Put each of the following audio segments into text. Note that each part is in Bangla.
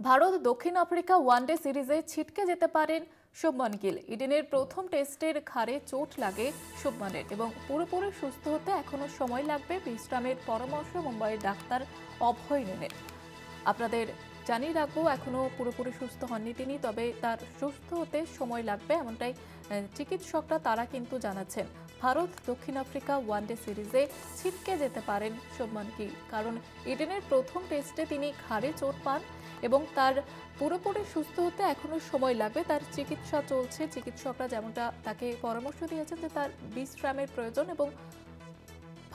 ভারত দক্ষিণ আফ্রিকা ওয়ানডে সিরিজে ছিটকে যেতে পারেন শুভমান গিল। ইডেনের প্রথম টেস্টের ঘাড়ে চোট লাগে শুভমানের এবং পুরোপুরি সুস্থ হতে এখনো সময় লাগবে। বিশ্রামের পরামর্শ মুম্বাইয়ের ডাক্তার অভয় নেনের। আপনাদের জানিয়ে রাখবো, এখনো পুরোপুরি সুস্থ হননি তিনি, তবে তার সুস্থ হতে সময় লাগবে এমনটাই চিকিৎসকরা তারা কিন্তু জানাচ্ছেন। ভারত দক্ষিণ আফ্রিকা ওয়ানডে সিরিজে ছিটকে যেতে পারেন শুভমান গিল, কারণ ইডেনের প্রথম টেস্টে তিনি ঘাড়ে চোট পান এবং তার পুরোপুরি সুস্থ হতে এখনো সময় লাগবে। তার চিকিৎসা চলছে, চিকিৎসকরা যেমনটা তাকে পরামর্শ দিয়েছেন যে তার বিশ্রামের প্রয়োজন এবং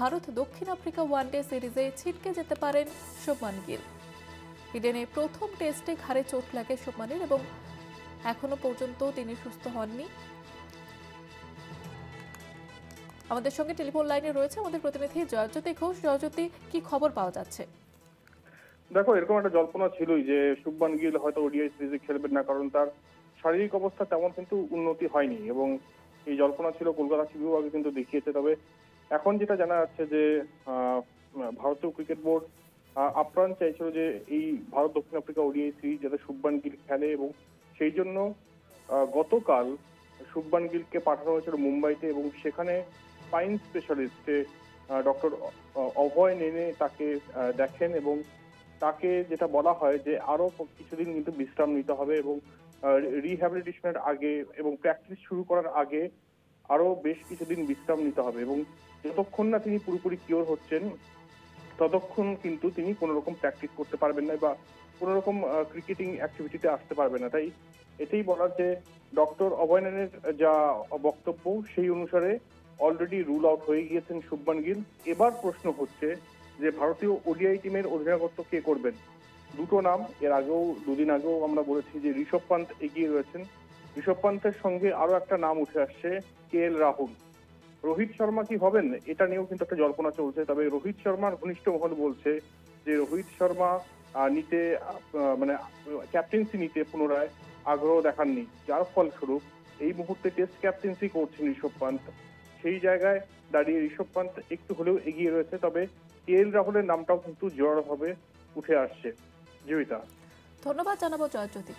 ভারত দক্ষিণ আফ্রিকা ওয়ানডে সিরিজে ছিটকে যেতে পারেন শুভমান গিল। ইডেনে প্রথম টেস্টে ঘাড়ে চোট লাগে শুভমানের এবং এখনো পর্যন্ত তিনি সুস্থ হননি। আমাদের সঙ্গে টেলিফোন লাইনে রয়েছে আমাদের প্রতিনিধি জয়জ্যোতি ঘোষ। জয়জ্যোতি, কি খবর পাওয়া যাচ্ছে? দেখো, এরকম একটা জল্পনা ছিলই যে শুভমান গিল হয়তো ওডিআই সিরিজে খেলবেন না, কারণ তার শারীরিক অবস্থা তেমন কিন্তু উন্নতি হয়নি এবং এই জল্পনা ছিল কলকাতা টিভিও আগে কিন্তু দেখিয়েছে। তবে এখন যেটা জানা যাচ্ছে যে ভারতীয় ক্রিকেট বোর্ড আপ্রাণ চাইছিল যে এই ভারত দক্ষিণ আফ্রিকা ওডিআই সিরিজ যাতে শুভমান গিল খেলে এবং সেই জন্য গতকাল শুভমান গিলকে পাঠানো হয়েছিল মুম্বাইতে এবং সেখানে স্পাইন স্পেশালিস্ট ডক্টর অভয় নেনে তাকে দেখেন এবং তাকে যেটা বলা হয় যে আরো কিছুদিন কিন্তু বিশ্রাম নিতে হবে এবং রিহ্যাবিলিটেশনের আগে এবং প্র্যাকটিস শুরু করার আগে আরো বেশ কিছুদিন বিশ্রাম নিতে হবে এবং যতক্ষণ না তিনি পুরোপুরি কিওর হচ্ছেন ততক্ষণ কিন্তু তিনি কোনো রকম প্র্যাকটিস করতে পারবেন না বা কোনো রকম ক্রিকেটিং অ্যাক্টিভিটিতে আসতে পারবেন না। তাই এটাই বলার যে ডক্টর অভয়নের যা বক্তব্য সেই অনুসারে অলরেডি রুল আউট হয়ে গিয়েছেন শুভমান গিল। এবার প্রশ্ন হচ্ছে যে ভারতীয় ওডিআই টিমের অধিনায়কত্ব কে করবেন। দুটো নাম এর আগেও দুদিন আগেও আমরা বলেছি যে ঋষভ পান্ত এগিয়ে রয়েছেন। ঋষভ পান্তের সঙ্গে আরো একটা নাম উঠে আসছে, KL রাহুল। রোহিত শর্মা কি হবেন এটা নিয়েও কিন্তু একটা জল্পনা চলছে। তবে রোহিত শর্মার ঘনিষ্ঠ মহল বলছে যে রোহিত শর্মা নিতে মানে ক্যাপ্টেন্সি নিতে পুনরায় আগ্রহ দেখাননি, যার ফলস্বরূপ এই মুহূর্তে টেস্ট ক্যাপ্টেন্সি করছেন ঋষভ পান্ত। সেই জায়গায় দাঁড়িয়ে ঋষভ পান্ত একটু হলেও এগিয়ে রয়েছে। তবে KL রাহুলের নামটাও কিন্তু জোরালোভাবে উঠে আসছে। জীবিতা, ধন্যবাদ জানাবো জয়জ্যোতি।